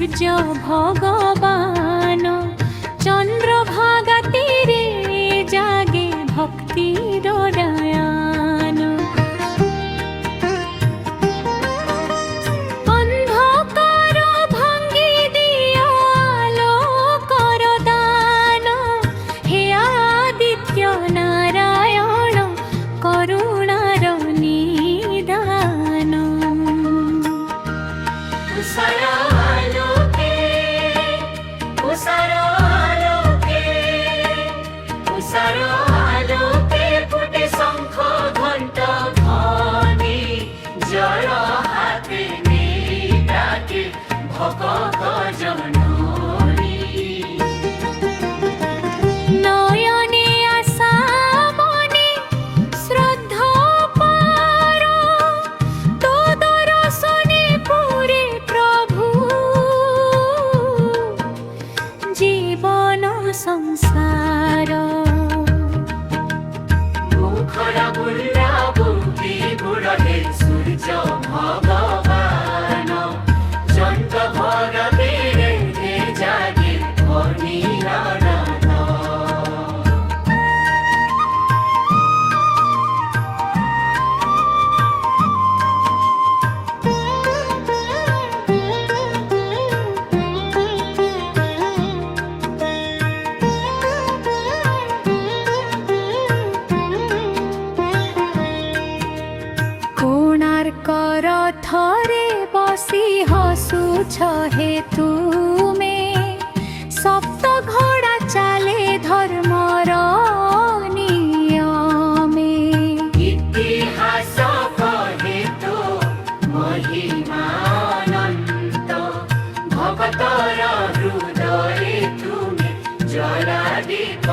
সূর্য ভগবান চন্দ্রভাগা তীরে জাগে ভক্তির উদয়ান। অন্ধকার ভাঙ্গি দিও আলোকর দান, হে আদিত্য নারায়ণ করুণার নিদান। আলোকে ফুটে শঙ্খ ঘণ্ট ধ্বনি, জয় হাতে নেই ডাকে ভগত জননী। নয়নে আশা মনে শ্রদ্ধা পার, তো দর্শনে পুরে প্রভু জীবন সংসার। মুখরা বুল্লা বুকি বুড়ে সূর্য ভগবান, চন্দ্র ভগা তীরে জাগে অনিরণ। କୋଣାର୍କର ଥରେ ବସି ହସୁଛ ହେ ତୁମେ, ସପ୍ତ ଘୋଡ଼ା ଚାଲେ ଧର୍ମର ନିୟମେ। ইতিহাস কহে তো মহিমানন্ত, ভগতর হৃদয়ে তুমি জলা দীপ